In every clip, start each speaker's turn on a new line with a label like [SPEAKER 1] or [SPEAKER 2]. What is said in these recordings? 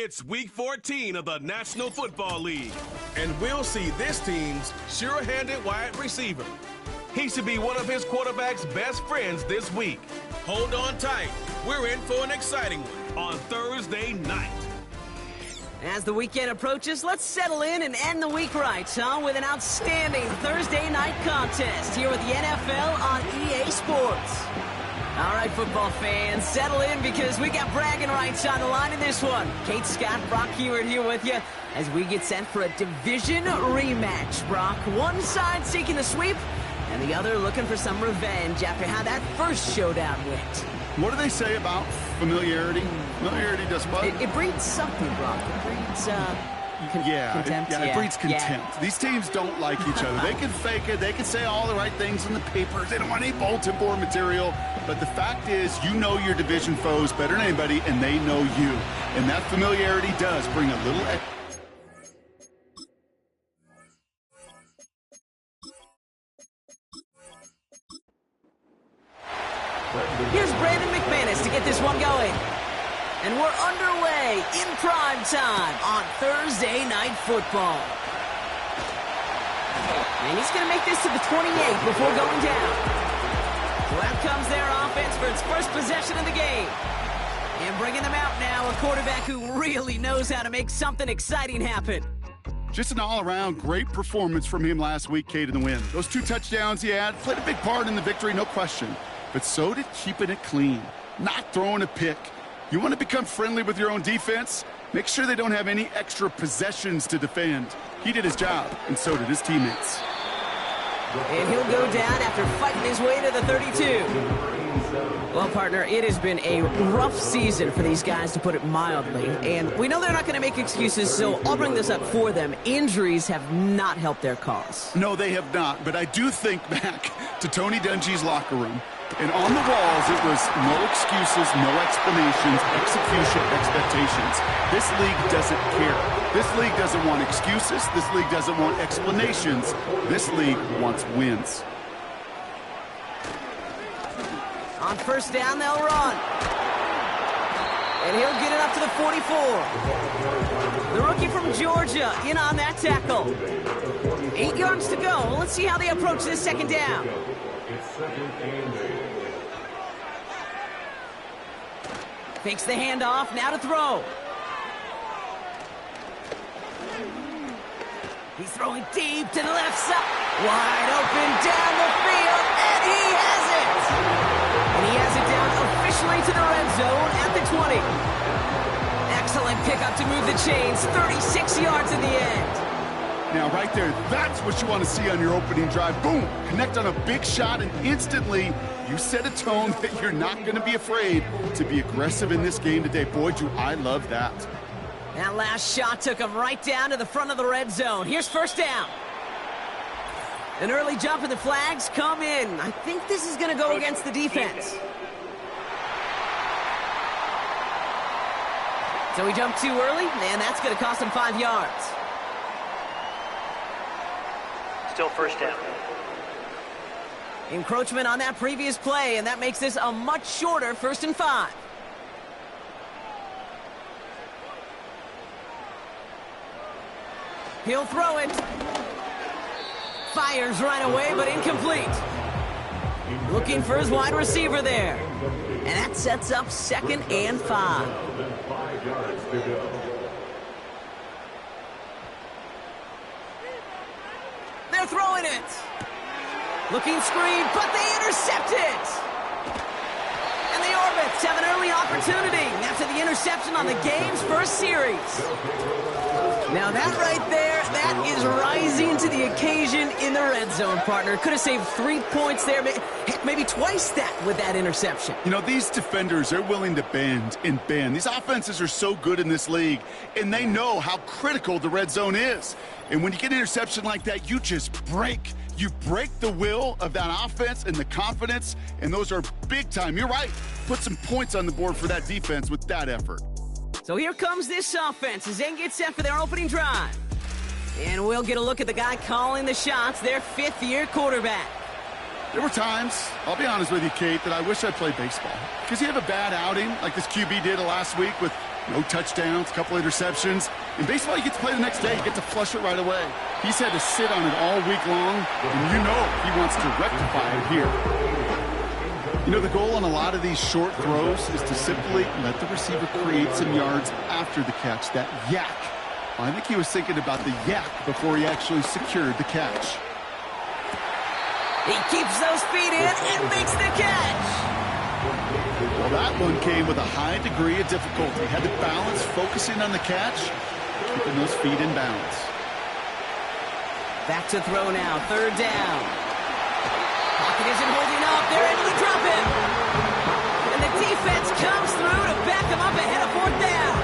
[SPEAKER 1] It's Week 14 of the National Football League, and we'll see this team's sure-handed wide receiver. He should be one of his quarterback's best friends this week. Hold on tight. We're in for an exciting one on Thursday night.
[SPEAKER 2] As the weekend approaches, let's settle in and end the week right, with an outstanding Thursday night contest here with the NFL on EA Sports. All right, football fans, settle in because we got bragging rights on the line in this one. Kate Scott, Brock Heward here with you as we get set for a division rematch. Brock, one side seeking a sweep and the other looking for some revenge after how that first showdown went.
[SPEAKER 3] What do they say about familiarity? Familiarity does what?
[SPEAKER 2] It breeds something, Brock. It breeds, contempt.
[SPEAKER 3] It breeds contempt. Yeah. These teams don't like each other. They can fake it. They can say all the right things in the papers. They don't want any bulletin board material. But the fact is, you know your division foes better than anybody, and they know you. And that familiarity does bring a little extra.
[SPEAKER 2] Here's Brandon McManus to get this one going. And we're underway in prime time on Thursday Night Football. And he's going to make this to the 28 before going down. So out comes their offense for its first possession of the game. And bringing them out now, a quarterback who really knows how to make something exciting happen.
[SPEAKER 3] Just an all-around great performance from him last week, Kate, in the win. Those 2 touchdowns he had played a big part in the victory, no question. But so did keeping it clean, not throwing a pick. You want to become friendly with your own defense? Make sure they don't have any extra possessions to defend. He did his job, and so did his teammates.
[SPEAKER 2] And he'll go down after fighting his way to the 32. Well, partner, it has been a rough season for these guys, to put it mildly. And we know they're not going to make excuses, so I'll bring this up for them. Injuries have not helped their cause.
[SPEAKER 3] No, they have not. But I do think back to Tony Dungy's locker room. And on the walls, it was no excuses, no explanations, execution, expectations. This league doesn't care. This league doesn't want excuses. This league doesn't want explanations. This league wants wins.
[SPEAKER 2] On first down, they'll run. And he'll get it up to the 44. The rookie from Georgia in on that tackle. 8 yards to go. Well, let's see how they approach this second down. Fakes the handoff, now to throw. He's throwing deep to the left side. Wide open down the field, and he has it! And he has it down officially to the red zone at the 20. Excellent pickup to move the chains, 36 yards in the end.
[SPEAKER 3] Now, right there, that's what you want to see on your opening drive. Boom! Connect on a big shot, and instantly you set a tone that you're not going to be afraid to be aggressive in this game today. Boy, do I love that.
[SPEAKER 2] That last shot took him right down to the front of the red zone. Here's first down. An early jump and the flags come in. I think this is going to go against the defense. So he jumped too early, and that's going to cost him 5 yards.
[SPEAKER 4] Still first down.
[SPEAKER 2] Encroachment on that previous play, and that makes this a much shorter 1st and 5. He'll throw it. Fires right away, but incomplete. Looking for his wide receiver there. And that sets up 2nd and 5. They're throwing it. Looking screen, but they intercept it. And the Orbits have an early opportunity after the interception on the game's first series. Now that right there, that is rising to the occasion in the red zone, partner. Could have saved 3 points there, maybe twice that with that interception.
[SPEAKER 3] You know, these defenders, they're willing to bend and bend. These offenses are so good in this league, and they know how critical the red zone is. And when you get an interception like that, you just break. You break the will of that offense and the confidence, and those are big time. You're right. Put some points on the board for that defense with that effort.
[SPEAKER 2] So here comes this offense as they get set for their opening drive. And we'll get a look at the guy calling the shots, their 5th-year quarterback.
[SPEAKER 3] There were times, I'll be honest with you, Kate, that I wish I played baseball. Because you have a bad outing, like this QB did last week with no touchdowns, a couple interceptions. In baseball, you get to play the next day. You get to flush it right away. He's had to sit on it all week long, and you know he wants to rectify it here. You know, the goal on a lot of these short throws is to simply let the receiver create some yards after the catch, that yak. Well, I think he was thinking about the yak before he actually secured the catch.
[SPEAKER 2] He keeps those feet in and makes the catch.
[SPEAKER 3] Well, that one came with a high degree of difficulty. Had to balance focusing on the catch, keeping those feet in balance.
[SPEAKER 2] Back to throw now, 3rd down. Pocket isn't holding up. They're able to drop him. And the defense comes through to back him up ahead of 4th down.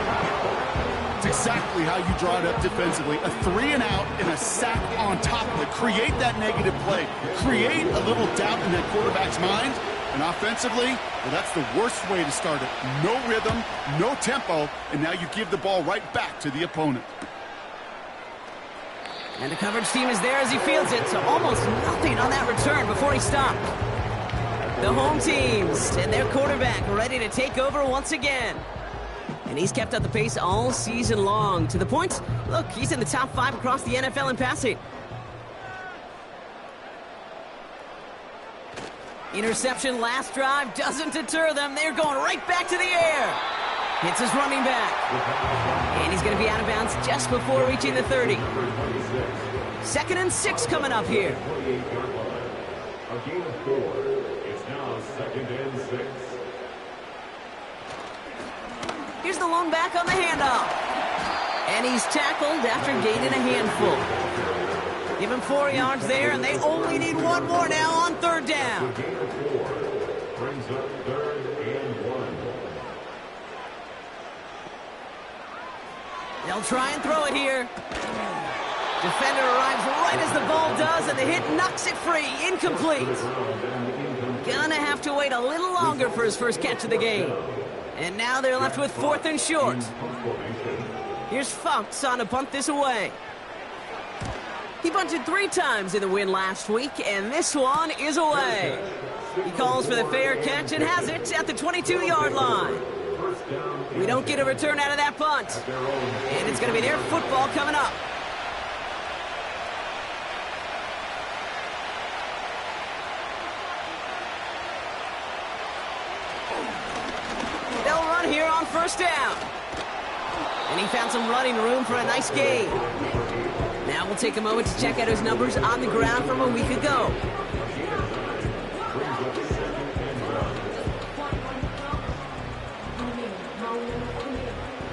[SPEAKER 3] It's exactly how you draw it up defensively. A 3-and-out and a sack on top of it. Create that negative play. Create a little doubt in that quarterback's mind. And offensively, well, that's the worst way to start it. No rhythm, no tempo, and now you give the ball right back to the opponent.
[SPEAKER 2] And the coverage team is there as he fields it, so almost nothing on that return before he stopped. The home teams and their quarterback ready to take over once again. And he's kept up the pace all season long. To the point, look, he's in the top 5 across the NFL in passing. Interception last drive doesn't deter them. They're going right back to the air. Hits his running back. And he's going to be out of bounds just before reaching the 30. 2nd and 6 coming up here.
[SPEAKER 5] A gain of 4. It's now 2nd and 6.
[SPEAKER 2] Here's the lone back on the handoff. And he's tackled after gaining a handful. Give him 4 yards there, and they only need 1 more now on 3rd down.
[SPEAKER 5] A gain of 4 brings up 3rd and 1.
[SPEAKER 2] They'll try and throw it here. Defender arrives right as the ball does, and the hit knocks it free. Incomplete. Gonna have to wait a little longer for his first catch of the game. And now they're left with 4th and short. Here's Fox on to punt this away. He bunted 3 times in the win last week, and this one is away. He calls for the fair catch and has it at the 22-yard line. We don't get a return out of that punt. And it's going to be their football coming up. They'll run here on 1st down. And he found some running room for a nice gain. Now we'll take a moment to check out his numbers on the ground from a week ago.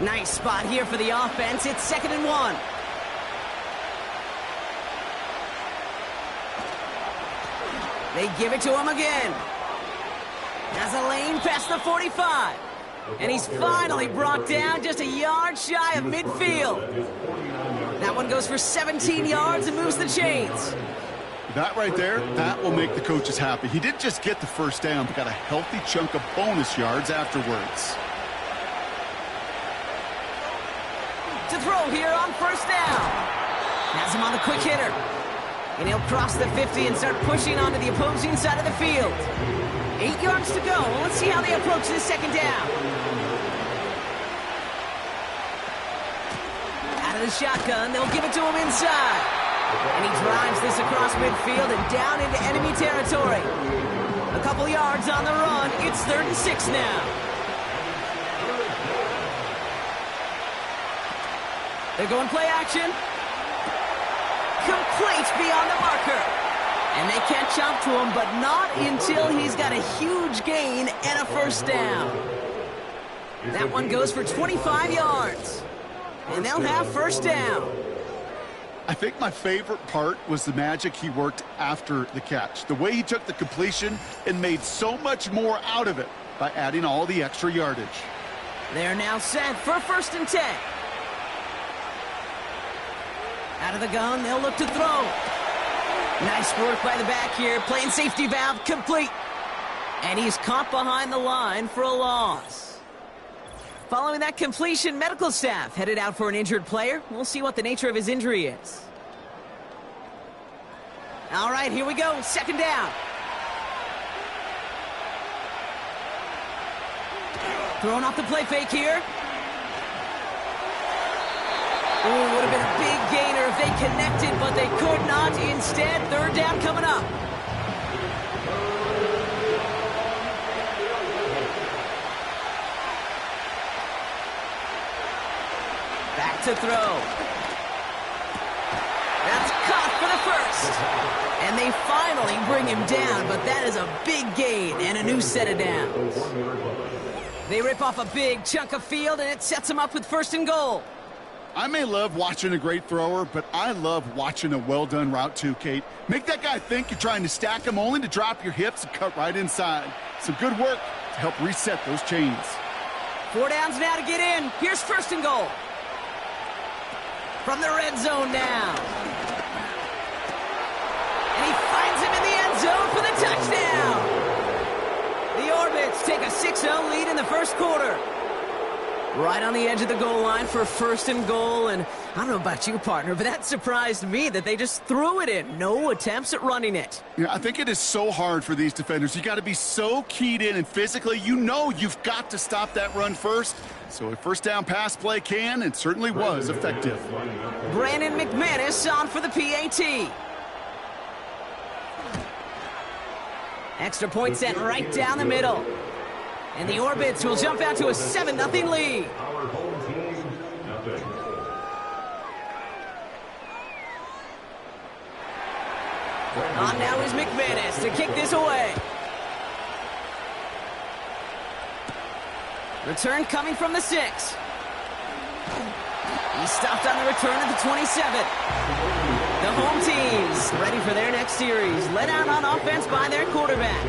[SPEAKER 2] Nice spot here for the offense. It's 2nd and 1. They give it to him again. Has a lane past the 45. And he's finally brought down just a yard shy of midfield. That one goes for 17 yards and moves the chains.
[SPEAKER 3] That right there, that will make the coaches happy. He didn't just get the 1st down, but got a healthy chunk of bonus yards afterwards.
[SPEAKER 2] To throw here on 1st down. Has him on the quick hitter. And he'll cross the 50 and start pushing onto the opposing side of the field. 8 yards to go. Let's see how they approach this 2nd down. Out of the shotgun, they'll give it to him inside. And he drives this across midfield and down into enemy territory. A couple yards on the run. It's 3rd and 6 now. They're going play action. Complete beyond the marker. And they catch up to him, but not until he's got a huge gain and a 1st down. That one goes for 25 yards. And they'll have 1st down.
[SPEAKER 3] I think my favorite part was the magic he worked after the catch. The way he took the completion and made so much more out of it by adding all the extra yardage.
[SPEAKER 2] They're now set for 1st and 10. Out of the gun, they'll look to throw. Nice work by the back here, playing safety valve complete. And he's caught behind the line for a loss. Following that completion, medical staff headed out for an injured player. We'll see what the nature of his injury is. All right, here we go, 2nd down. Throwing off the play fake here. Ooh, would have been a big gainer if they connected, but they could not. Instead, third down coming up. Back to throw. That's caught for the first. And they finally bring him down, but that is a big gain and a new set of downs. They rip off a big chunk of field, and it sets them up with 1st and goal.
[SPEAKER 3] I may love watching a great thrower, but I love watching a well-done route too, Kate. Make that guy think you're trying to stack him only to drop your hips and cut right inside. Some good work to help reset those chains.
[SPEAKER 2] 4 downs now to get in. Here's 1st and goal. From the red zone now. And he finds him in the end zone for the touchdown. The Orbits take a 6-0 lead in the first quarter. Right on the edge of the goal line for 1st and goal, and I don't know about you, partner, but that surprised me that they just threw it in. No attempts at running it.
[SPEAKER 3] Yeah, I think it is so hard for these defenders. You got to be so keyed in, and physically, you know you've got to stop that run first. So a 1st down pass play can, and certainly was effective.
[SPEAKER 2] Brandon McManus on for the PAT. Extra point sent right down the middle. And the Orbits will jump out to a 7-0 lead.
[SPEAKER 5] Our home team, nothing.
[SPEAKER 2] On now is McManus to kick this away. Return coming from the 6. He stopped on the return at the 27. The home teams ready for their next series. Led out on offense by their quarterback.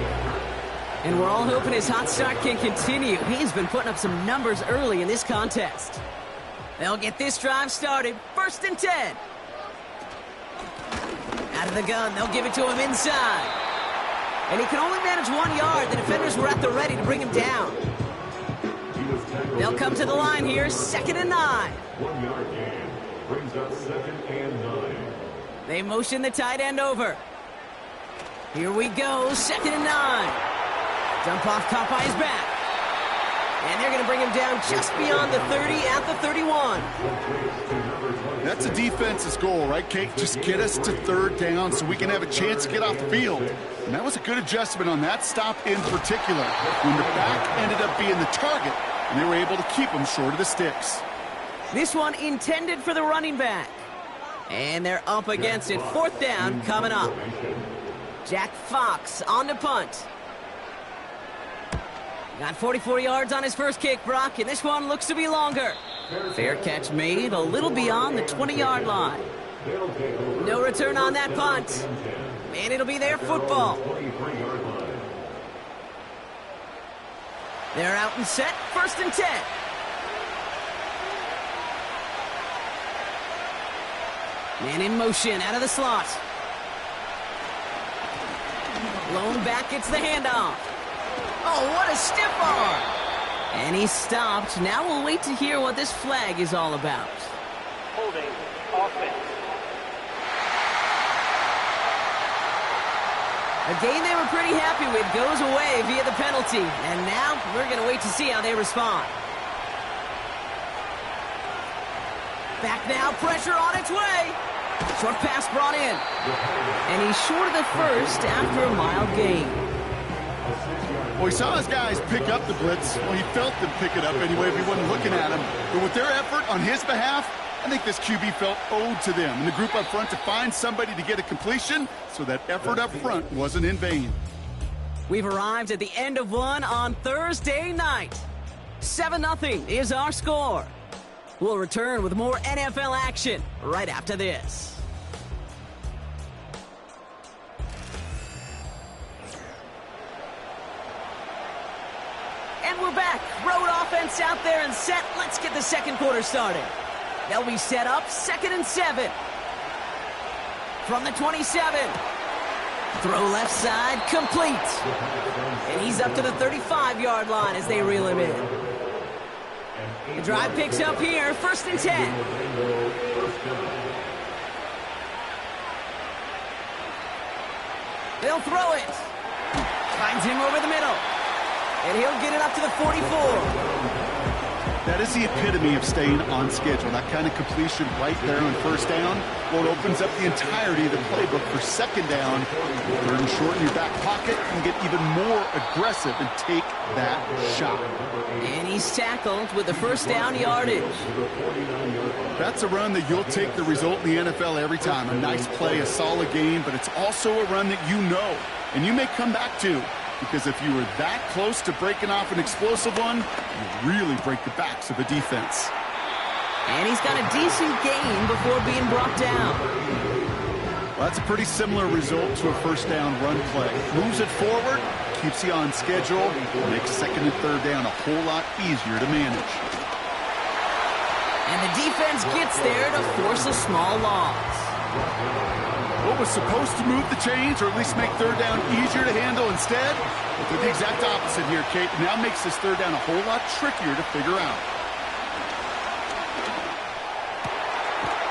[SPEAKER 2] And we're all hoping his hot start can continue. He's been putting up some numbers early in this contest. They'll get this drive started. 1st and 10. Out of the gun, they'll give it to him inside. And he can only manage 1 yard. The defenders were at the ready to bring him down. They'll come to the line here, 2nd and 9.
[SPEAKER 5] 1 yard gain brings up 2nd and 9.
[SPEAKER 2] They motion the tight end over. Here we go, 2nd and 9. Dump off caught by his back. And they're going to bring him down just beyond the 30 at the 31.
[SPEAKER 3] That's a defense's goal, right, Kate? Just get us to 3rd down so we can have a chance to get off the field. And that was a good adjustment on that stop in particular, when the back ended up being the target, and they were able to keep him short of the sticks.
[SPEAKER 2] This one intended for the running back. And they're up against it. 4th down coming up. Jack Fox on the punt. Got 44 yards on his first kick, Brock, and this one looks to be longer. Fair catch made a little beyond the 20-yard line. No return on that punt. And it'll be their football. They're out and set, 1st and 10. Man in motion, out of the slot. Blown back, gets the handoff. Oh, what a stiff arm. And he stopped. Now we'll wait to hear what this flag is all about.
[SPEAKER 4] Holding offense.
[SPEAKER 2] A game they were pretty happy with goes away via the penalty. And now we're going to wait to see how they respond. Back now, pressure on its way. Short pass brought in. And he's short of the first after a mild gain.
[SPEAKER 3] Well, he saw his guys pick up the blitz. Well, he felt them pick it up anyway if he wasn't looking at him. But with their effort on his behalf, I think this QB felt owed to them and the group up front to find somebody to get a completion, so that effort up front wasn't in vain.
[SPEAKER 2] We've arrived at the end of one on Thursday night. 7-0 is our score. We'll return with more NFL action right after this. And we're back. Road offense out there and set. Let's get the second quarter started. They'll be set up, 2nd and 7. From the 27. Throw left side, complete. And he's up to the 35-yard line as they reel him in. The drive picks up here, 1st and 10. They'll throw it. Finds him over the middle. And he'll get it up to the 44.
[SPEAKER 3] That is the epitome of staying on schedule. That kind of completion right there on first down. Well, it opens up the entirety of the playbook for second down. Third and short in your back pocket. You can get even more aggressive and take that shot.
[SPEAKER 2] And he's tackled with the first down yardage.
[SPEAKER 3] That's a run that you'll take the result in the NFL every time. A nice play, a solid game, but it's also a run that you know and you may come back to. Because if you were that close to breaking off an explosive one, you really break the backs of a defense.
[SPEAKER 2] And he's got a decent gain before being brought down.
[SPEAKER 3] Well, that's a pretty similar result to a first down run play. Moves it forward, keeps you on schedule, makes second and third down a whole lot easier to manage.
[SPEAKER 2] And the defense gets there to force a small loss.
[SPEAKER 3] What was supposed to move the chains, or at least make third down easier to handle instead, well, did the exact opposite here, Kate. Now makes this third down a whole lot trickier to figure out.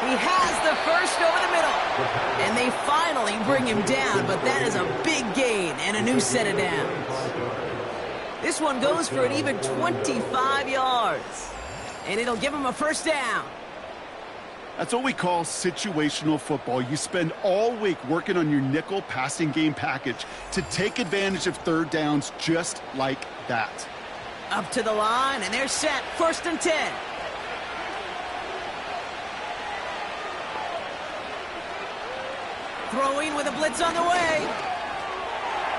[SPEAKER 2] He has the first over the middle. And they finally bring him down, but that is a big gain and a new set of downs. This one goes for an even 25 yards. And it'll give him a first down.
[SPEAKER 3] That's what we call situational football. You spend all week working on your nickel passing game package to take advantage of third downs just like that.
[SPEAKER 2] Up to the line, and they're set. First and 10. Throwing with a blitz on the way.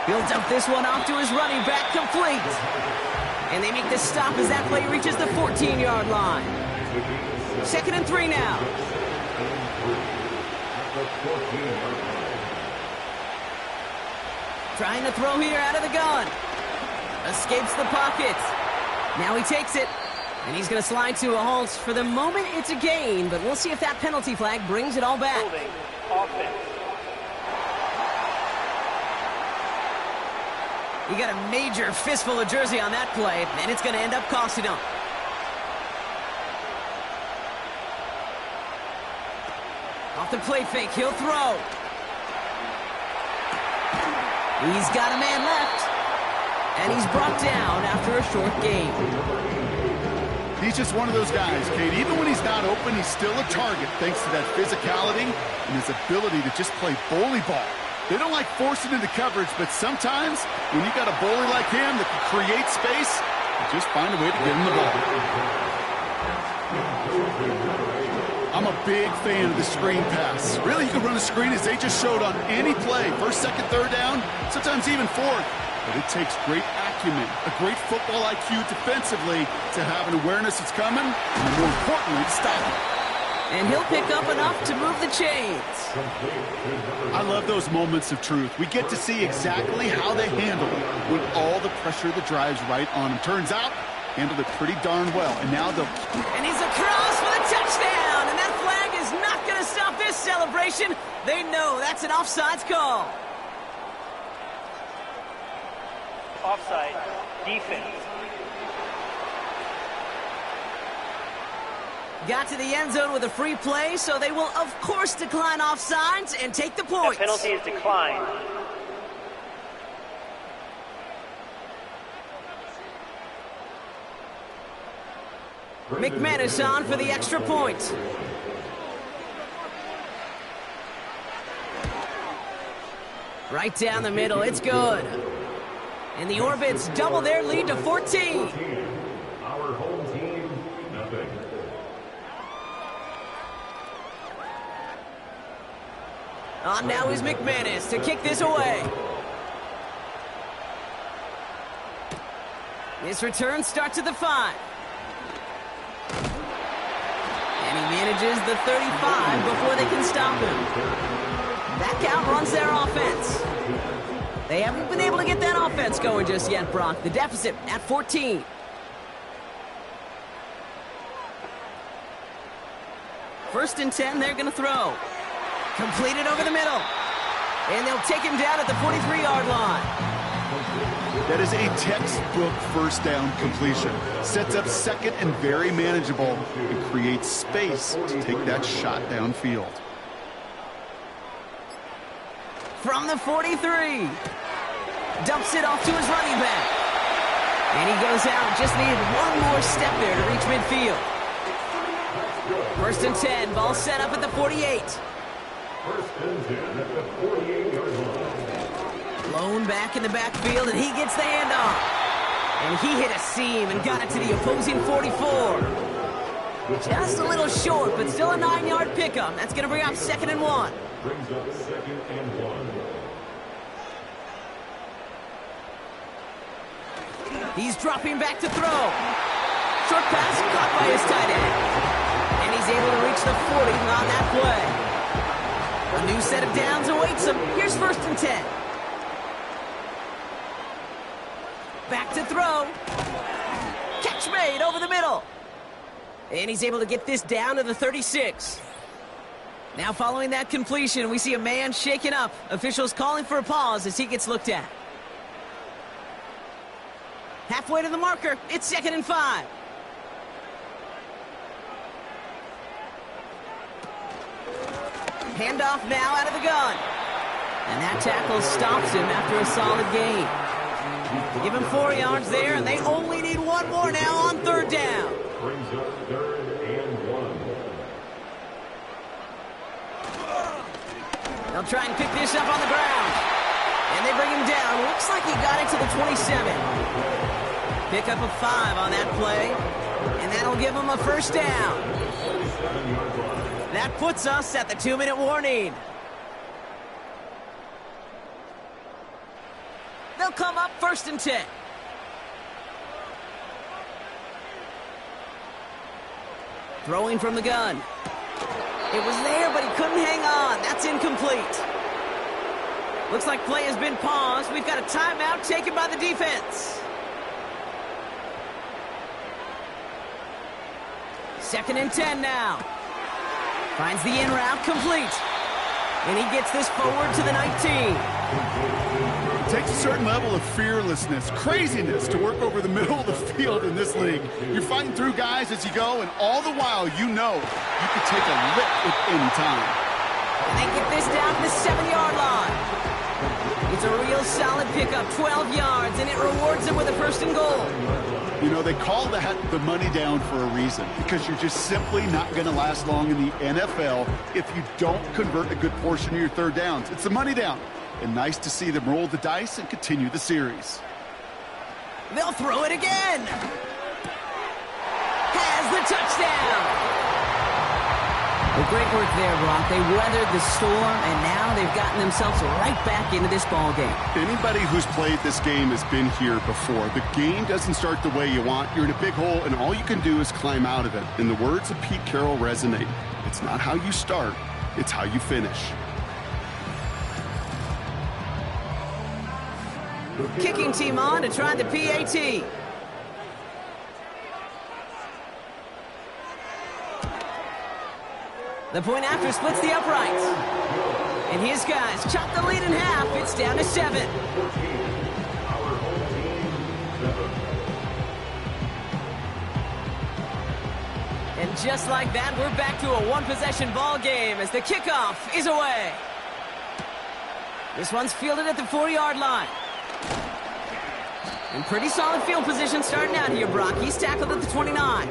[SPEAKER 2] He'll dump this one off to his running back, complete. And they make the stop as that play reaches the 14-yard line. Second and 3 now. Trying to throw here out of the gun. Escapes the pocket. Now he takes it. And he's going to slide to a halt. For the moment, it's a gain, but we'll see if that penalty flag brings it all back.
[SPEAKER 4] Holding offense.
[SPEAKER 2] He got a major fistful of jersey on that play, and it's going to end up costing him. Off the play fake, he'll throw. He's got a man left. And he's brought down after a short gain.
[SPEAKER 3] He's just one of those guys, Kate. Even when he's not open, he's still a target thanks to that physicality and his ability to just play bully ball. They don't like forcing into coverage, but sometimes when you got a bully like him that can create space, you just find a way to get him the ball. I'm a big fan of the screen pass. Really, you can run a screen as they just showed on any play. First, second, third down, sometimes even fourth. But it takes great acumen, a great football IQ defensively to have an awareness that's coming, and more importantly, to stop it.
[SPEAKER 2] And he'll pick up enough to move the chains.
[SPEAKER 3] I love those moments of truth. We get to see exactly how they handle it when all the pressure that drives right on them. Turns out, handled it pretty darn well. And now they'll...
[SPEAKER 2] And he's across for the touchdown. And that flag is not going to stop this celebration. They know that's an offsides call.
[SPEAKER 4] Offside. Defense.
[SPEAKER 2] Got to the end zone with a free play, so they will, of course, decline offsides and take the points.
[SPEAKER 4] The penalty is declined.
[SPEAKER 2] McManus on for the extra point. Right down the middle, it's good. And the Orbits double their lead to 14.
[SPEAKER 5] Our home team, nothing.
[SPEAKER 2] On now is McManus to kick this away. This return starts at the 5. And he manages the 35 before they can stop him. That outruns their offense. They haven't been able to get that offense going just yet, Brock. The deficit at 14. First and 10, they're going to throw. Completed over the middle. And they'll take him down at the 43-yard line.
[SPEAKER 3] That is a textbook first down completion. Sets up second and very manageable and creates space to take that shot downfield.
[SPEAKER 2] From the 43. Dumps it off to his running back. And he goes out. Just needed one more step there to reach midfield. 1st and 10. Ball set up at the 48.
[SPEAKER 5] 1st and 10 at the 48-yard line.
[SPEAKER 2] Blown back in the backfield, and he gets the handoff. And he hit a seam and got it to the opposing 44. Just a little short, but still a 9-yard pickup. That's going to bring up 2nd and 1.
[SPEAKER 5] Brings up 2nd and 1.
[SPEAKER 2] He's dropping back to throw. Short pass caught by his tight end. And he's able to reach the 40 on that play. A new set of downs awaits him. Here's 1st and 10. Back to throw. Catch made over the middle. And he's able to get this down to the 36. Now following that completion, we see a man shaken up. Officials calling for a pause as he gets looked at. Halfway to the marker, it's 2nd and 5. Handoff now out of the gun. And that tackle stops him after a solid gain. Give him 4 yards there, and they only need one more now on 3rd down.
[SPEAKER 5] Brings up 3rd and 1.
[SPEAKER 2] They'll try and pick this up on the ground. And they bring him down. Looks like he got it to the 27. Pick up a 5 on that play. And that'll give him a 1st down. That puts us at the 2-minute warning. They'll come up 1st and 10. Throwing from the gun. It was there, but he couldn't hang on. That's incomplete. Looks like play has been paused. We've got a timeout taken by the defense. 2nd and 10 now. Finds the in route complete. And he gets this forward to the 19.
[SPEAKER 3] It takes a certain level of fearlessness, craziness to work over the middle of the field in this league. You're fighting through guys as you go, and all the while you know you can take a lick at any time.
[SPEAKER 2] And they get this down to the 7-yard line. It's a real solid pickup, 12 yards, and it rewards them with a 1st and goal.
[SPEAKER 3] You know, they call that the money down for a reason, because you're just simply not going to last long in the NFL if you don't convert a good portion of your 3rd downs. It's the money down. And nice to see them roll the dice and continue the series.
[SPEAKER 2] They'll throw it again. Has the touchdown. Well, great work there, Brock. They weathered the storm, and now they've gotten themselves right back into this ball game.
[SPEAKER 3] Anybody who's played this game has been here before. The game doesn't start the way you want. You're in a big hole, and all you can do is climb out of it. And the words of Pete Carroll resonate. It's not how you start, it's how you finish.
[SPEAKER 2] Kicking team on to try the PAT. The point after splits the uprights. And his guys chop the lead in half. It's down to 7. And just like that, we're back to a 1-possession ball game as the kickoff is away. This one's fielded at the 4-yard line. And pretty solid field position starting out here, Brock. He's tackled at the 29.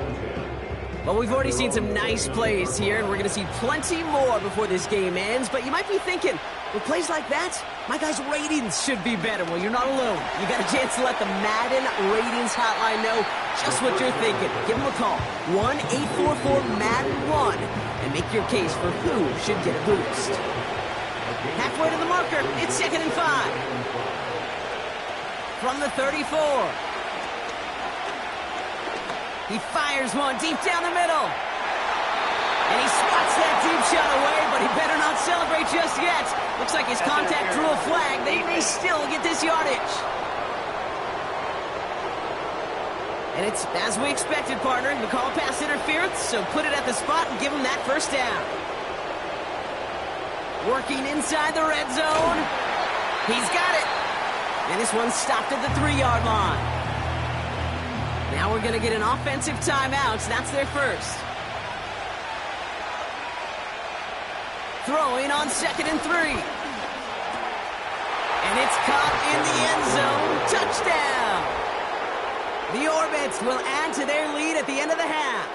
[SPEAKER 2] Well, we've already seen some nice plays here, and we're going to see plenty more before this game ends. But you might be thinking, with plays like that, my guys' ratings should be better. Well, you're not alone. You got a chance to let the Madden ratings hotline know just what you're thinking. Give them a call, 1-844-MADDEN-1, and make your case for who should get a boost. Halfway to the marker, it's 2nd and 5. From the 34. He fires one deep down the middle. And he swats that deep shot away, but he better not celebrate just yet. Looks like his contact drew a flag. They may still get this yardage. And it's as we expected, partner. We call pass interference, so put it at the spot and give him that 1st down. Working inside the red zone. He's got it. And this one's stopped at the 3-yard line. Now we're going to get an offensive timeout. So that's their 1st. Throwing on 2nd and 3. And it's caught in the end zone. Touchdown. The Orbits will add to their lead at the end of the half.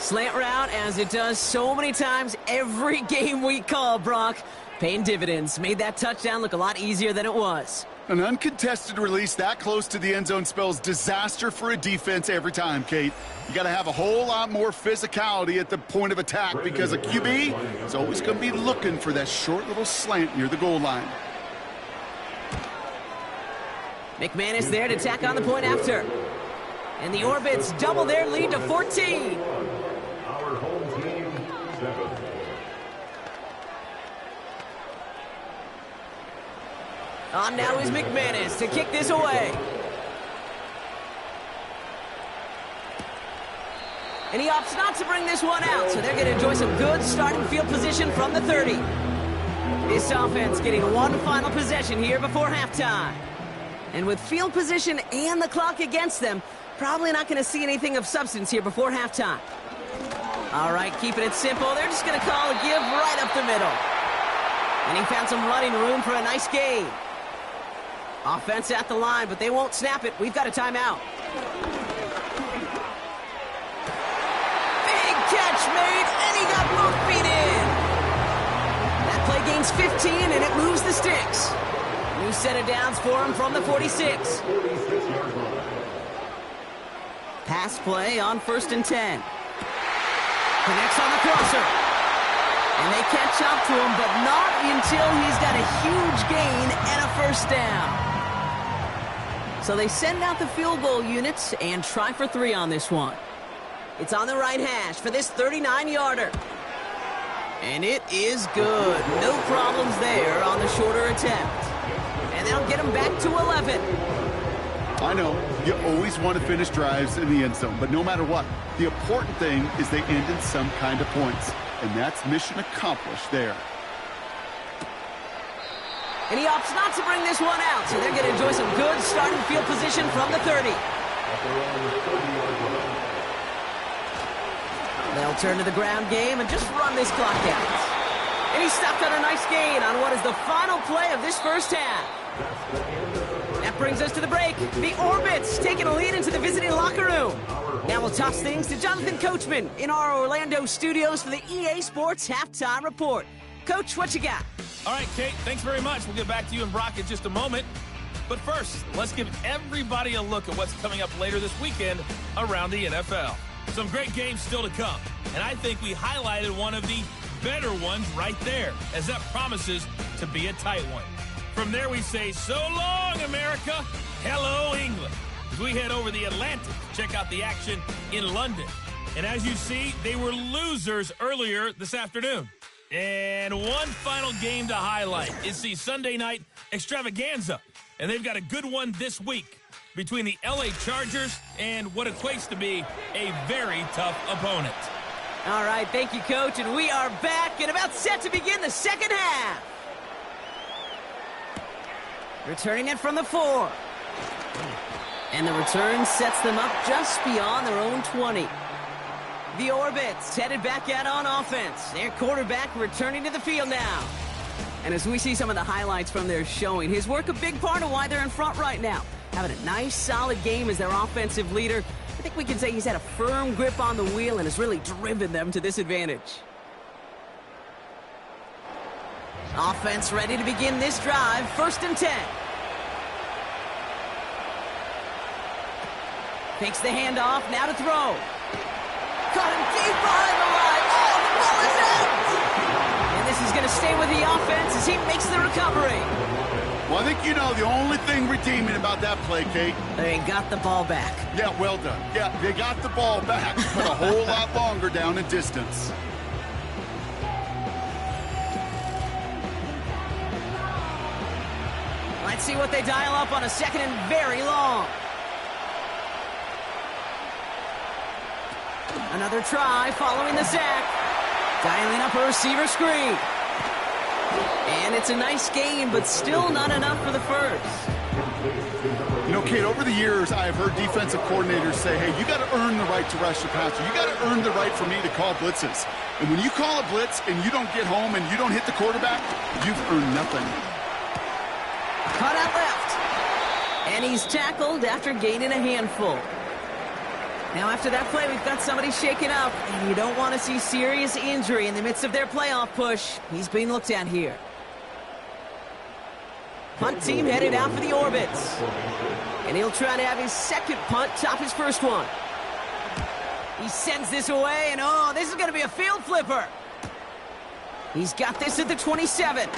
[SPEAKER 2] Slant route, as it does so many times every game we call, Brock. Paying dividends. Made that touchdown look a lot easier than it was.
[SPEAKER 3] An uncontested release that close to the end zone spells disaster for a defense every time, Kate. You got to have a whole lot more physicality at the point of attack because a QB is always going to be looking for that short little slant near the goal line.
[SPEAKER 2] McManus there to tack on the point after. And the Orbits double their lead to 14.
[SPEAKER 5] Our home team, 7.
[SPEAKER 2] On now is McManus to kick this away. And he opts not to bring this one out, so they're going to enjoy some good starting field position from the 30. This offense getting one final possession here before halftime. And with field position and the clock against them, probably not going to see anything of substance here before halftime. All right, keeping it simple. They're just going to call a give right up the middle. And he found some running room for a nice gain. Offense at the line, but they won't snap it. We've got a timeout. Big catch made, and he got both feet in. That play gains 15, and it moves the sticks. New set of downs for him from the 46. Pass play on 1st and 10. Connects on the crosser. And they catch up to him, but not until he's got a huge gain and a first down. So they send out the field goal units and try for 3 on this one. It's on the right hash for this 39-yarder. And it is good. No problems there on the shorter attempt. And they'll get him back to 11.
[SPEAKER 3] I know, you always want to finish drives in the end zone, but no matter what, the important thing is they end in some kind of points. And that's mission accomplished there.
[SPEAKER 2] And he opts not to bring this one out, so they're going to enjoy some good starting field position from the 30. They'll turn to the ground game and just run this clock out. And he stopped on a nice gain on what is the final play of this first half. That brings us to the break. The Orbits taking a lead into the visiting locker room. Now we'll toss things to Jonathan Coachman in our Orlando studios for the EA Sports Halftime Report. Coach, what you got?
[SPEAKER 6] All right, Kate, thanks very much. We'll get back to you and Brock in just a moment. But first, let's give everybody a look at what's coming up later this weekend around the NFL. Some great games still to come, and I think we highlighted one of the better ones right there, as that promises to be a tight one. From there, we say, so long, America. Hello, England. As we head over the Atlantic to check out the action in London. And as you see, they were losers earlier this afternoon. And one final game to highlight is the Sunday night extravaganza. And they've got a good one this week between the LA Chargers and what equates to be a very tough opponent.
[SPEAKER 2] All right, thank you, Coach. And we are back and about set to begin the second half. Returning it from the 4. And the return sets them up just beyond their own 20. The Orbits headed back out on offense. Their quarterback returning to the field now. And as we see some of the highlights from their showing, his work a big part of why they're in front right now. Having a nice, solid game as their offensive leader. I think we can say he's had a firm grip on the wheel and has really driven them to this advantage. Offense ready to begin this drive. 1st and 10. Takes the handoff, now to throw. Caught him deep behind the line. Oh, the ball is out! And this is going to stay with the offense as he makes the recovery.
[SPEAKER 3] Well, I think you know the only thing redeeming about that play, Kate.
[SPEAKER 2] They got the ball back.
[SPEAKER 3] Yeah, well done. Yeah, they got the ball back, but a whole lot longer down in distance.
[SPEAKER 2] Let's see what they dial up on a 2nd and very long. Another try following the sack. Dialing up a receiver screen. And it's a nice game, but still not enough for the first.
[SPEAKER 3] You know, Kate, over the years, I've heard defensive coordinators say, hey, you got to earn the right to rush the passer. You got to earn the right for me to call blitzes. And when you call a blitz and you don't get home and you don't hit the quarterback, you've earned nothing.
[SPEAKER 2] Cut out left. And he's tackled after gaining a handful. Now after that play, we've got somebody shaken up, and you don't want to see serious injury in the midst of their playoff push. He's being looked at here. Punt team headed out for the Orbits. And he'll try to have his second punt top his first one. He sends this away, and oh, this is going to be a field flipper. He's got this at the 27.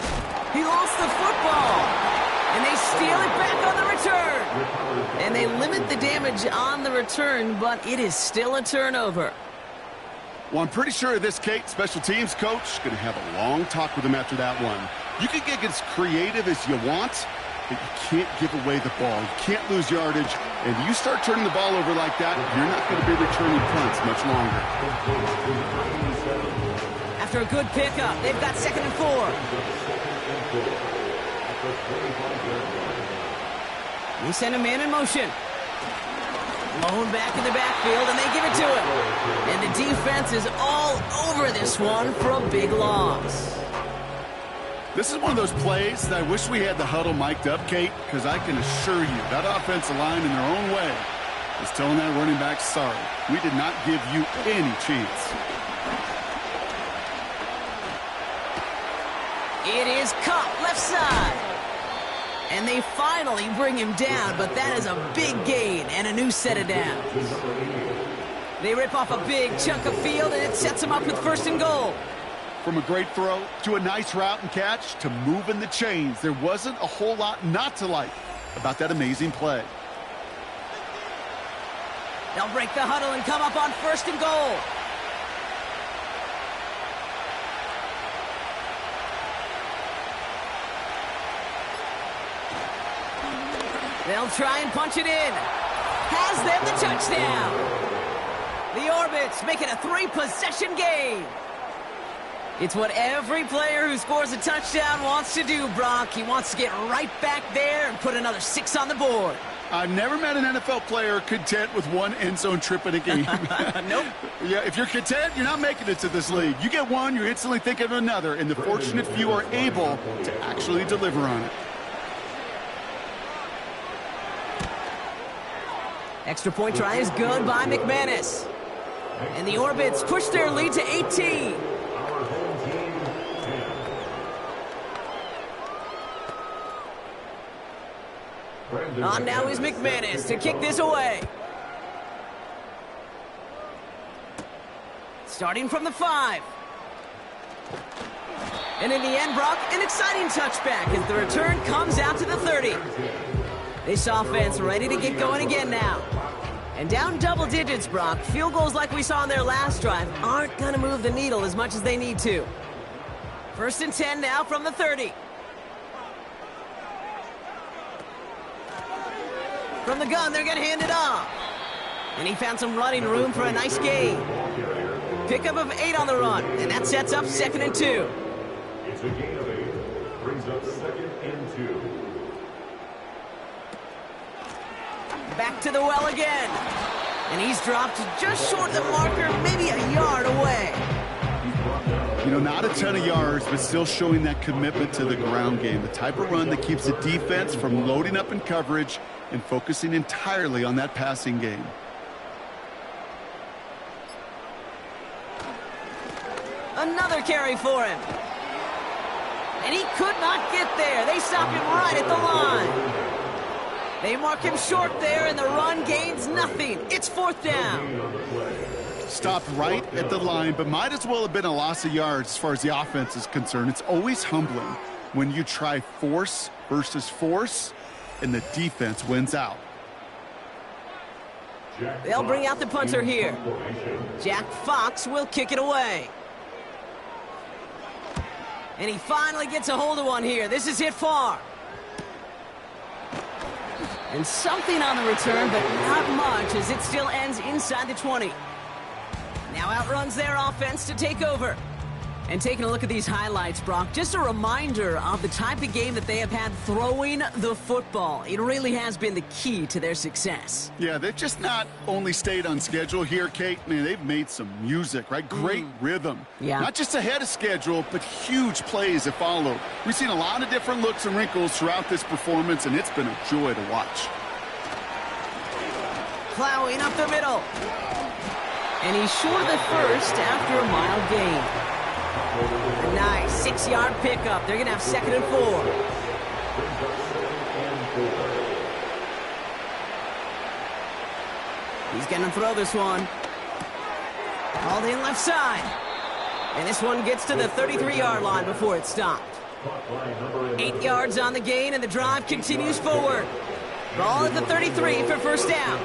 [SPEAKER 2] He lost the football. And they steal it back on the return. And they limit the damage on the return, but it is still a turnover.
[SPEAKER 3] Well, I'm pretty sure this, Kate, special teams coach, going to have a long talk with him after that one. You can get as creative as you want, but you can't give away the ball. You can't lose yardage. And you start turning the ball over like that, you're not going to be returning punts much longer.
[SPEAKER 2] After a good pickup, they've got 2nd and 4. They send a man in motion. Lone back in the backfield, and they give it to him. And the defense is all over this one for a big loss.
[SPEAKER 3] This is one of those plays that I wish we had the huddle mic'd up, Kate, because I can assure you that offensive line in their own way is telling that running back, sorry, we did not give you any chance.
[SPEAKER 2] It is caught left side. And they finally bring him down, but that is a big gain and a new set of downs. They rip off a big chunk of field, and it sets him up with 1st and goal.
[SPEAKER 3] From a great throw to a nice route and catch to moving the chains, there wasn't a whole lot not to like about that amazing play.
[SPEAKER 2] They'll break the huddle and come up on 1st and goal. They'll try and punch it in. Has them the touchdown. The Orbits make it a 3-possession game. It's what every player who scores a touchdown wants to do, Brock. He wants to get right back there and put another 6 on the board.
[SPEAKER 3] I've never met an NFL player content with one end zone trip in a game.
[SPEAKER 2] Nope.
[SPEAKER 3] Yeah, if you're content, you're not making it to this league. You get one, you're instantly thinking of another, and the fortunate few are able to actually deliver on it.
[SPEAKER 2] Extra point try is good by McManus. And the Orbits push their lead to 18. On now is McManus to kick this away. Starting from the 5. And in the end, Brock, an exciting touchback as the return comes out to the 30. This offense ready to get going again now. And down double digits, Brock. Field goals like we saw in their last drive aren't going to move the needle as much as they need to. 1st and 10 now from the 30. From the gun, they're going to hand it off. And he found some running room for a nice gain. Pickup of 8 on the run, and that sets up 2nd and 2.
[SPEAKER 5] It's a gain of 8. Brings up 2nd and 2.
[SPEAKER 2] Back to the well again. And he's dropped just short of the marker, maybe a yard away.
[SPEAKER 3] You know, not a ton of yards, but still showing that commitment to the ground game. The type of run that keeps the defense from loading up in coverage and focusing entirely on that passing game.
[SPEAKER 2] Another carry for him. And he could not get there. They stop him right at the line. They mark him short there, and the run gains nothing. It's 4th down.
[SPEAKER 3] Stopped right at the line, but might as well have been a loss of yards as far as the offense is concerned. It's always humbling when you try force versus force, and the defense wins out.
[SPEAKER 2] They'll bring out the punter here. Jack Fox will kick it away. And he finally gets a hold of one here. This is hit far. And something on the return, but not much, as it still ends inside the 20. Now outruns their offense to take over. And taking a look at these highlights, Brock, just a reminder of the type of game that they have had throwing the football. It really has been the key to their success.
[SPEAKER 3] Yeah, they've just not only stayed on schedule here, Kate. Man, they've made some music, right? Great rhythm.
[SPEAKER 2] Yeah.
[SPEAKER 3] Not just ahead of schedule, but huge plays that followed. We've seen a lot of different looks and wrinkles throughout this performance, and it's been a joy to watch.
[SPEAKER 2] Plowing up the middle. And he's short of the first after a mild gain. A nice 6-yard pickup. They're going to have 2nd and 4. He's going to throw this one. Hauled in left side. And this one gets to the 33-yard line before it's stopped. 8 yards on the gain, and the drive continues forward. Ball at the 33 for first down.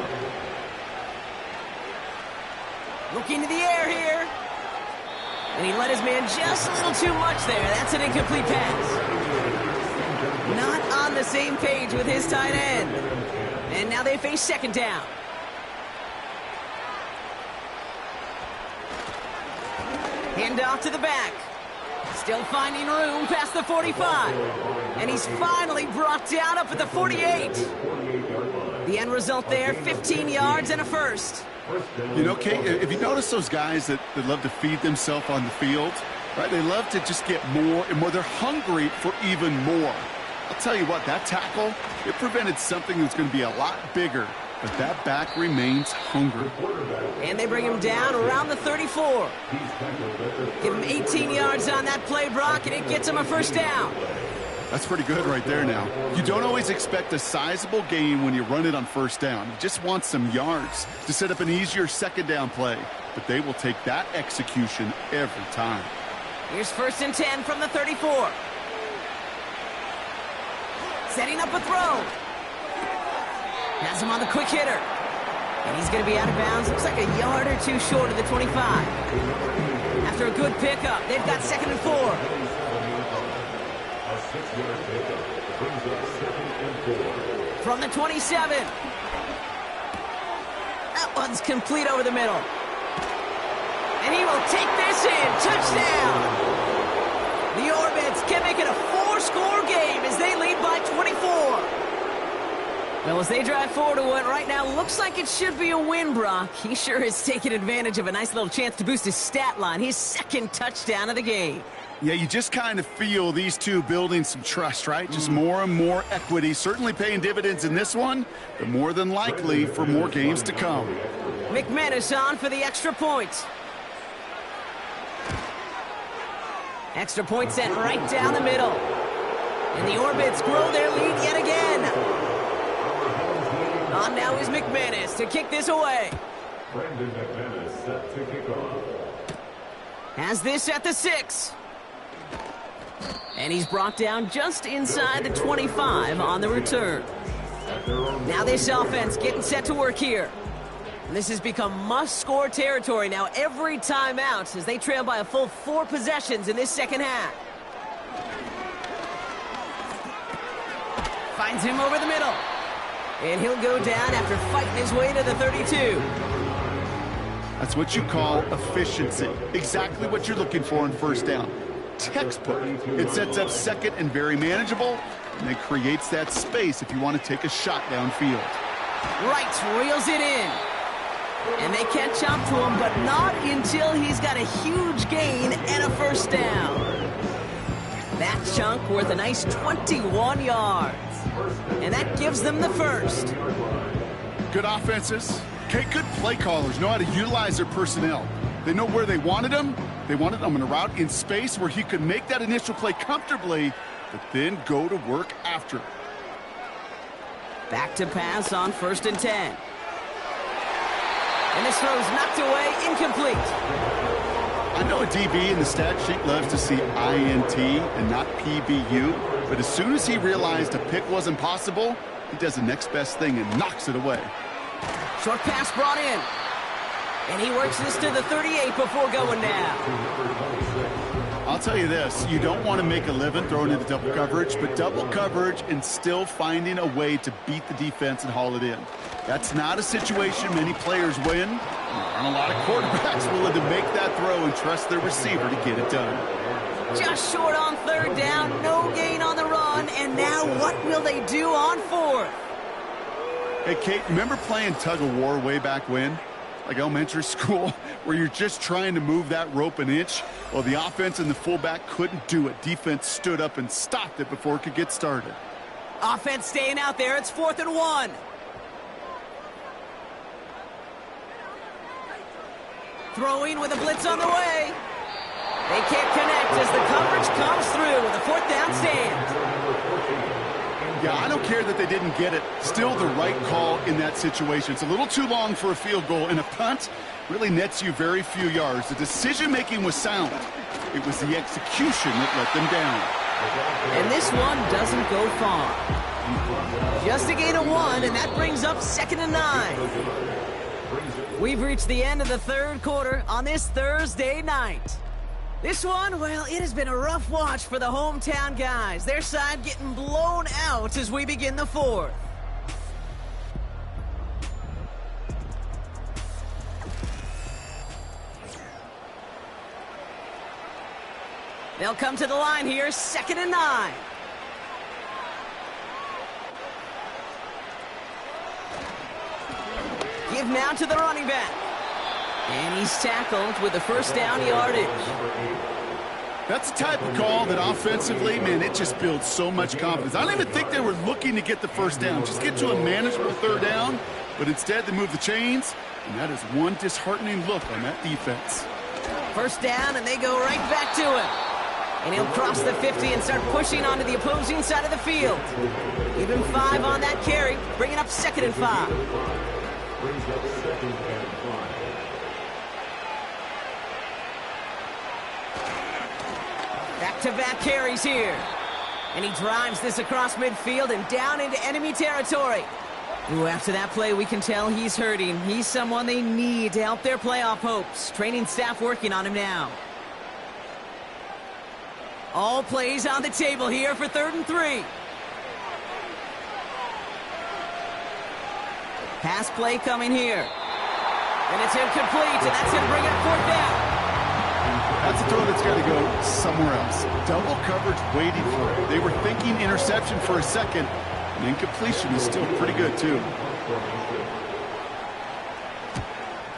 [SPEAKER 2] Looking to the air here. And he let his man just a little too much there. That's an incomplete pass. Not on the same page with his tight end. And now they face 2nd down. Hand off to the back. Still finding room past the 45. And he's finally brought down up at the 48. The end result there, 15 yards and a first.
[SPEAKER 3] You know, Kate, if you notice those guys that love to feed themselves on the field, right? They love to just get more and more. They're hungry for even more. I'll tell you what, that tackle, it prevented something that's going to be a lot bigger. But that back remains hungry.
[SPEAKER 2] And they bring him down around the 34. Give him 18 yards on that play, Brock, and it gets him a first down.
[SPEAKER 3] That's pretty good right there now. You don't always expect a sizable gain when you run it on first down. You just want some yards to set up an easier 2nd down play. But they will take that execution every time.
[SPEAKER 2] Here's 1st and 10 from the 34. Setting up a throw. Has him on the quick hitter. And he's going to be out of bounds. Looks like a yard or two short of the 25. After a good pickup, they've got 2nd and 4. From the 27. That one's complete over the middle. And he will take this in. Touchdown. The Orbits can make it a 4-score game as they lead by 24. Well, as they drive forward to what right now looks like it should be a win, Brock. He sure is taking advantage of a nice little chance to boost his stat line. His 2nd touchdown of the game.
[SPEAKER 3] Yeah, you just kind of feel these two building some trust, right? Just more and more equity. Certainly paying dividends in this one, but more than likely for more games to come.
[SPEAKER 2] McManus on for the extra point. Extra point sent right down the middle. And the Orbits grow their lead yet again. On now is McManus to kick this away.
[SPEAKER 5] Brandon McManus set to kick off.
[SPEAKER 2] Has this at the 6. And he's brought down just inside the 25 on the return. Now this offense getting set to work here. And this has become must-score territory now every time out as they trail by a full 4 possessions in this 2nd half. Finds him over the middle. And he'll go down after fighting his way to the 32.
[SPEAKER 3] That's what you call efficiency. Exactly what you're looking for in first down. Textbook. It sets up 2nd and very manageable, and it creates that space if you want to take a shot downfield.
[SPEAKER 2] Wright reels it in. And they catch up to him, but not until he's got a huge gain and a first down. That chunk worth a nice 21 yards. And that gives them the first.
[SPEAKER 3] Good offenses. Okay, good play callers know how to utilize their personnel. They know where they wanted them. They wanted them in a route in space where he could make that initial play comfortably, but then go to work after.
[SPEAKER 2] Back to pass on 1st and 10. And this throw's knocked away, incomplete.
[SPEAKER 3] I know a DB in the stat sheet loves to see INT and not PBU, but as soon as he realized a pick wasn't possible, he does the next best thing and knocks it away.
[SPEAKER 2] Short pass brought in. And he works this to the 38 before going down.
[SPEAKER 3] I'll tell you this, you don't want to make a living throwing into double coverage, but double coverage and still finding a way to beat the defense and haul it in. That's not a situation many players win. There aren't a lot of quarterbacks willing to make that throw and trust their receiver to get it done.
[SPEAKER 2] Just short on 3rd down, no gain on the run, and now what will they do on 4th?
[SPEAKER 3] Hey, Kate, remember playing tug of war way back when? Like elementary school, where you're just trying to move that rope an inch? Well, the offense and the fullback couldn't do it. Defense stood up and stopped it before it could get started.
[SPEAKER 2] Offense staying out there. It's 4th and 1. Throwing with a blitz on the way. They can't connect as the coverage comes through with a 4th down stand.
[SPEAKER 3] Yeah, I don't care that they didn't get it. Still the right call in that situation. It's a little too long for a field goal, and a punt really nets you very few yards. The decision-making was sound. It was the execution that let them down.
[SPEAKER 2] And this one doesn't go far. Just a gain of 1, and that brings up 2nd and 9. We've reached the end of the 3rd quarter on this Thursday night. This one, well, it has been a rough watch for the hometown guys. Their side getting blown out as we begin the 4th. They'll come to the line here, 2nd and 9. Give now to the running back. And he's tackled with the 1st down yardage.
[SPEAKER 3] That's the type of call that offensively, man, it just builds so much confidence. I don't even think they were looking to get the 1st down. Just get to a manageable 3rd down. But instead, they move the chains. And that is one disheartening look on that defense.
[SPEAKER 2] 1st down, and they go right back to him. And he'll cross the 50 and start pushing onto the opposing side of the field. Give him 5 on that carry, bringing up 2nd and 5.
[SPEAKER 5] Brings up 2nd and 5.
[SPEAKER 2] Back-to-back carries here. And he drives this across midfield and down into enemy territory. Ooh, after that play, we can tell he's hurting. He's someone they need to help their playoff hopes. Training staff working on him now. All plays on the table here for 3rd and 3. Pass play coming here. And it's incomplete, and that's going to bring it up 4th down.
[SPEAKER 3] That's a throw that's got to go somewhere else. Double coverage waiting for it. They were thinking interception for a second, and incompletion is still pretty good, too.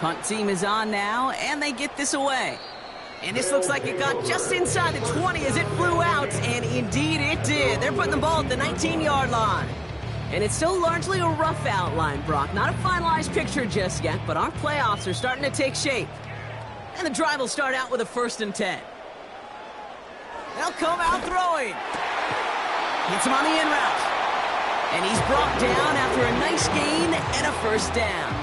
[SPEAKER 2] Punt team is on now, and they get this away. And this looks like it got just inside the 20 as it flew out, and indeed it did. They're putting the ball at the 19-yard line. And it's still largely a rough outline, Brock. Not a finalized picture just yet, but our playoffs are starting to take shape. And the drive will start out with a 1st and 10. They'll come out throwing. Hits him on the in route. And he's brought down after a nice gain and a 1st down.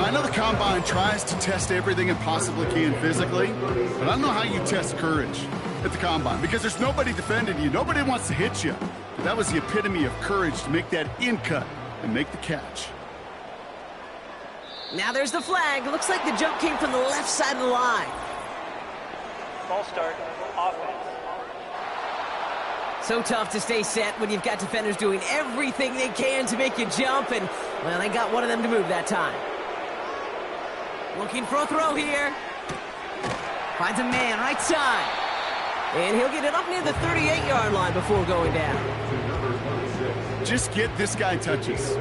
[SPEAKER 3] I know the Combine tries to test everything it possibly can physically, but I don't know how you test courage at the Combine because there's nobody defending you. Nobody wants to hit you. But that was the epitome of courage to make that in cut and make the catch.
[SPEAKER 2] Now there's the flag. Looks like the jump came from the left side of the line.
[SPEAKER 4] Ball start, offense.
[SPEAKER 2] So tough to stay set when you've got defenders doing everything they can to make you jump, and, well, they got one of them to move that time. Looking for a throw here. Finds a man right side. And he'll get it up near the 38-yard line before going down.
[SPEAKER 3] Just get this guy touches.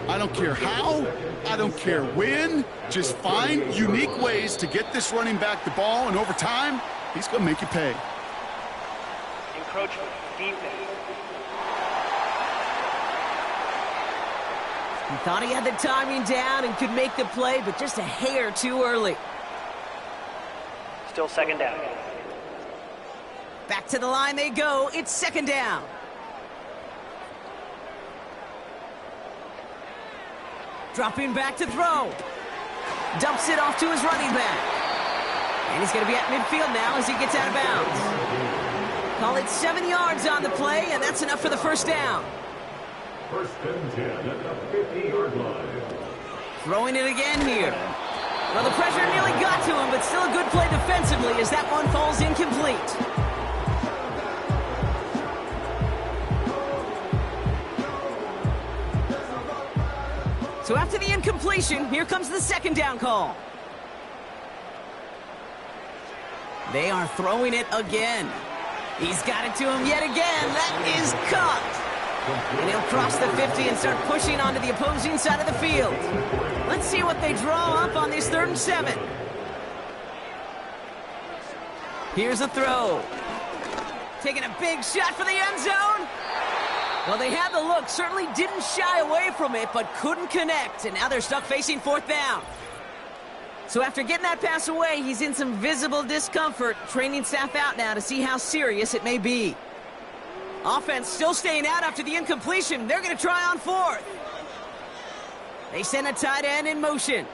[SPEAKER 3] I don't care how. I don't care when. Just find unique ways to get this running back the ball, and over time, he's going to make you pay.
[SPEAKER 4] Encroachment, defense.
[SPEAKER 2] He thought he had the timing down and could make the play, but just a hair too early.
[SPEAKER 4] Still 2nd down.
[SPEAKER 2] Back to the line they go. It's 2nd down. Dropping back to throw. Dumps it off to his running back. And he's going to be at midfield now as he gets out of bounds. Call it 7 yards on the play, and that's enough for the 1st down.
[SPEAKER 5] 1st and 10 at the 50-yard line.
[SPEAKER 2] Throwing it again here. Well, the pressure nearly got to him, but still a good play defensively as that one falls incomplete. So after the incompletion, here comes the 2nd down call. They are throwing it again. He's got it to him yet again. That is caught. And he'll cross the 50 and start pushing onto the opposing side of the field. Let's see what they draw up on this 3rd and 7. Here's a throw. Taking a big shot for the end zone. Well, they had the look, certainly didn't shy away from it, but couldn't connect. And now they're stuck facing 4th down. So after getting that pass away, he's in some visible discomfort. Training staff out now to see how serious it may be. Offense still staying out after the incompletion. They're going to try on fourth. They send a tight end in motion.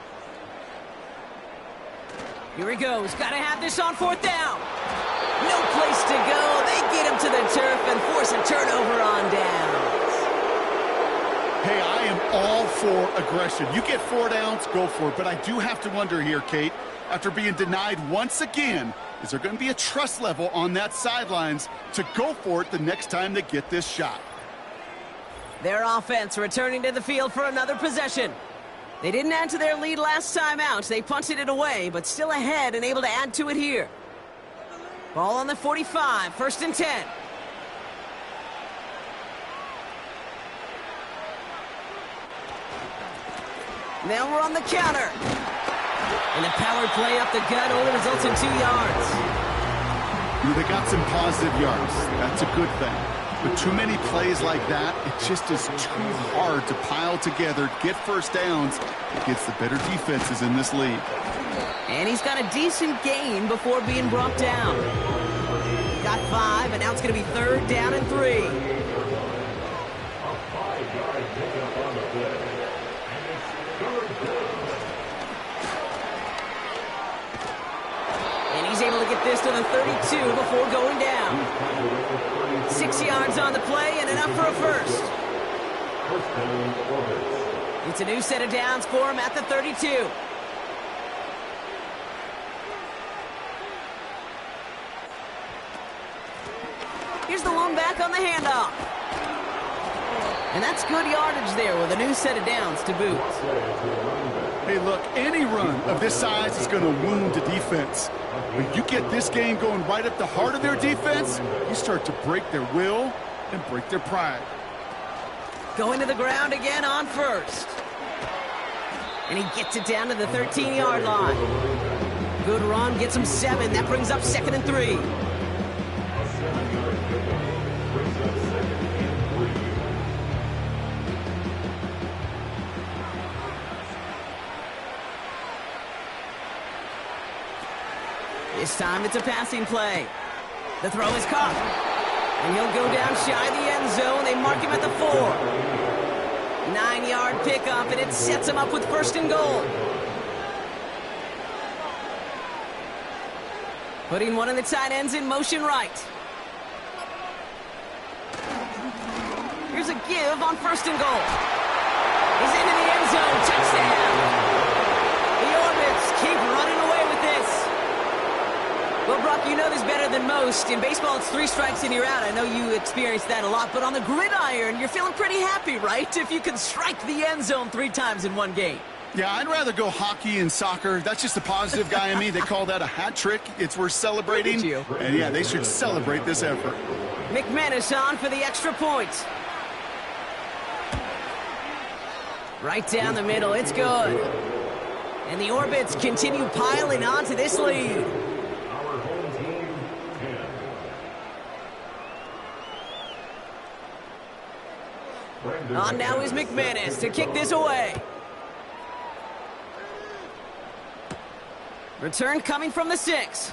[SPEAKER 2] Here he goes. Got to have this on fourth down. No place to go. They get him to the turf and force a turnover on downs.
[SPEAKER 3] Hey, I am all for aggression. You get 4 downs, go for it. But I do have to wonder here, Kate, after being denied once again, is there going to be a trust level on that sidelines to go for it the next time they get this shot?
[SPEAKER 2] Their offense returning to the field for another possession. They didn't add to their lead last time out. They punted it away, but still ahead and able to add to it here. Ball on the 45, 1st and 10. Now we're on the counter. And a power play up the gut only results in 2 yards.
[SPEAKER 3] They got some positive yards. That's a good thing. But too many plays like that, it just is too hard to pile together, get first downs against the better defenses in this league.
[SPEAKER 2] And he's got a decent gain before being brought down. Got 5, and now it's going to be 3rd down and 3.
[SPEAKER 5] A 5-yard pickup on the play.
[SPEAKER 2] And he's able to get this to the 32 before going down. 6 yards on the play and enough for a first. It's a new set of downs for him at the 32. Here's the one back on the handoff. And that's good yardage there with a new set of downs to boot.
[SPEAKER 3] Hey, look, any run of this size is going to wound the defense. When you get this game going right at the heart of their defense, you start to break their will and break their pride.
[SPEAKER 2] Going to the ground again on first. And he gets it down to the 13-yard line. Good run, gets him 7. That brings up 2nd and 3. This time it's a passing play. The throw is caught. And he'll go down shy of the end zone. They mark him at the 4. 9-yard pickup, and it sets him up with 1st and goal. Putting one of the tight ends in motion right. Here's a give on 1st and goal. He's into the end zone. Touchdown. The Orbits keep running away with this. Well, Brock, you know this better than most. In baseball, it's 3 strikes and you're out. I know you experienced that a lot. But on the gridiron, you're feeling pretty happy, right? If you can strike the end zone 3 times in one game.
[SPEAKER 3] Yeah, I'd rather go hockey and soccer. That's just the positive guy in me. They call that a hat trick. It's worth celebrating. And, yeah, they should celebrate this effort.
[SPEAKER 2] McManus on for the extra point. Right down the middle. It's good. And the Orbits continue piling on to this lead. On now is McManus to kick this away. Return coming from the 6.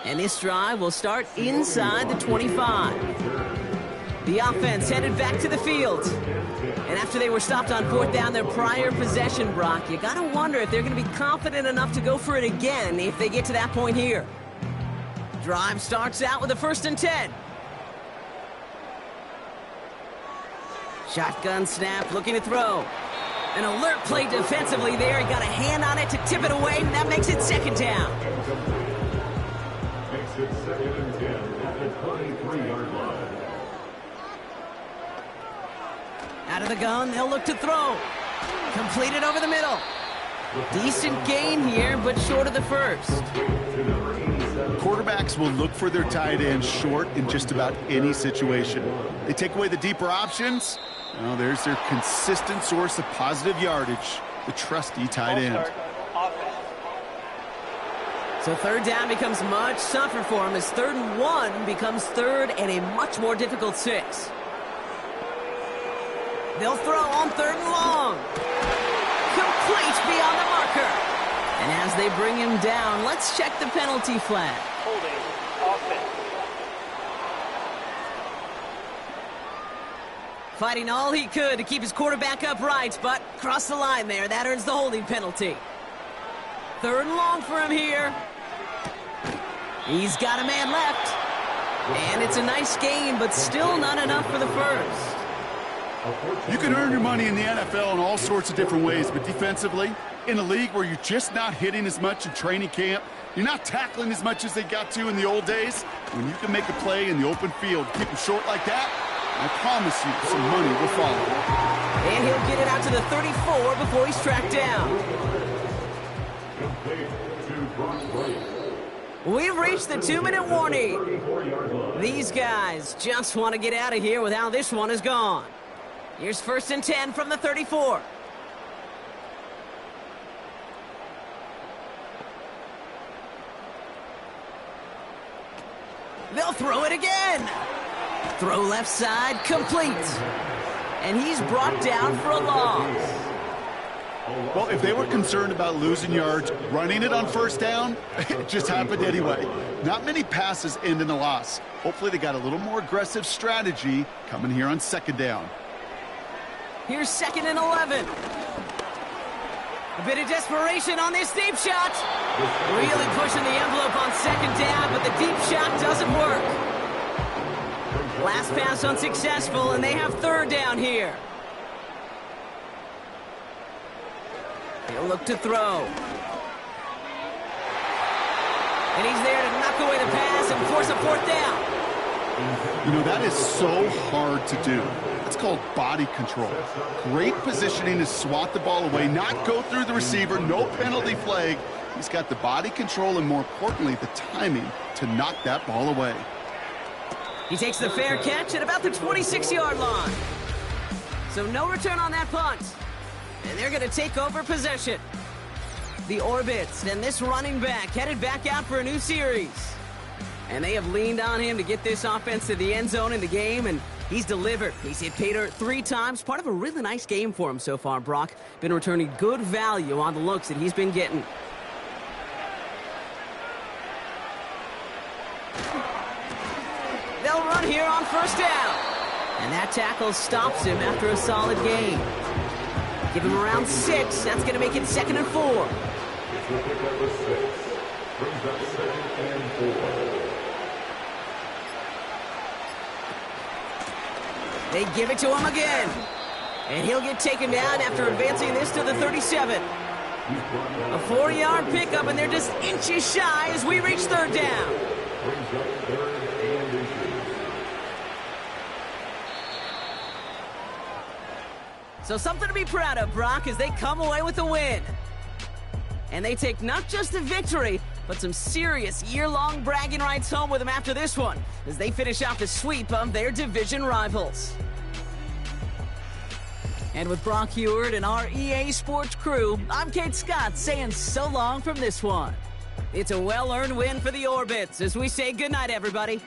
[SPEAKER 2] And this drive will start inside the 25. The offense headed back to the field. And after they were stopped on 4th down their prior possession, Brock, you got to wonder if they're going to be confident enough to go for it again if they get to that point here. Drive starts out with a 1st and 10. Shotgun snap, looking to throw. An alert play defensively there. He got a hand on it to tip it away, and that makes it 2nd down.
[SPEAKER 5] Makes it 2nd and 10 at the 23-yard line.
[SPEAKER 2] Out of the gun, they'll look to throw. Completed over the middle. Decent gain here, but short of the 1st.
[SPEAKER 3] Quarterbacks will look for their tight end short in just about any situation. They take away the deeper options. Well, there's their consistent source of positive yardage, the trusty tight end.
[SPEAKER 2] So 3rd down becomes much tougher for him as 3rd and 1 becomes 3rd and a much more difficult 6. They'll throw on 3rd and long. Complete beyond the marker. And as they bring him down. Let's check the penalty flag.
[SPEAKER 4] Holding offense.
[SPEAKER 2] Fighting all he could to keep his quarterback upright, but crossed the line there. That earns the holding penalty. 3rd and long for him here. He's got a man left. And it's a nice gain, but still not enough for the first.
[SPEAKER 3] You can earn your money in the NFL in all sorts of different ways, but defensively, in a league where you're just not hitting as much in training camp, you're not tackling as much as they got to in the old days, when you can make a play in the open field, keep them short like that, I promise you some money will follow.
[SPEAKER 2] And he'll get it out to the 34 before he's tracked down. We've reached the 2-minute warning. These guys just want to get out of here with how this one is gone. Here's 1st and 10 from the 34. They'll throw it again. Throw left side, complete. And he's brought down for a loss.
[SPEAKER 3] Well, if they were concerned about losing yards, running it on 1st down, it just happened anyway. Not many passes end in a loss. Hopefully they got a little more aggressive strategy coming here on 2nd down.
[SPEAKER 2] Here's 2nd and 11. A bit of desperation on this deep shot. Really pushing the envelope on 2nd down, but the deep shot doesn't work. Last pass unsuccessful, and they have 3rd down here. He'll look to throw. And he's there to knock away the pass and force a 4th down.
[SPEAKER 3] You know, that is so hard to do. That's called body control. Great positioning to swat the ball away, not go through the receiver, no penalty flag. He's got the body control and, more importantly, the timing to knock that ball away.
[SPEAKER 2] He takes the fair catch at about the 26-yard line. So no return on that punt. And they're going to take over possession. The Orbits and this running back headed back out for a new series. And they have leaned on him to get this offense to the end zone in the game, and he's delivered. He's hit pay dirt 3 times. Part of a really nice game for him so far, Brock. Been returning good value on the looks that he's been getting. They'll run here on 1st down. And that tackle stops him after a solid gain. Give him around 6. That's going to make it 2nd and 4. They give it to him again. And he'll get taken down after advancing this to the 37. A 4-yard pickup, and they're just inches shy as we reach 3rd down. So something to be proud of, Brock, as they come away with a win. And they take not just a victory, but some serious year-long bragging rights home with them after this one, as they finish off the sweep of their division rivals. And with Brock Heward and our EA Sports crew, I'm Kate Scott saying so long from this one. It's a well-earned win for the Orbits as we say goodnight, everybody.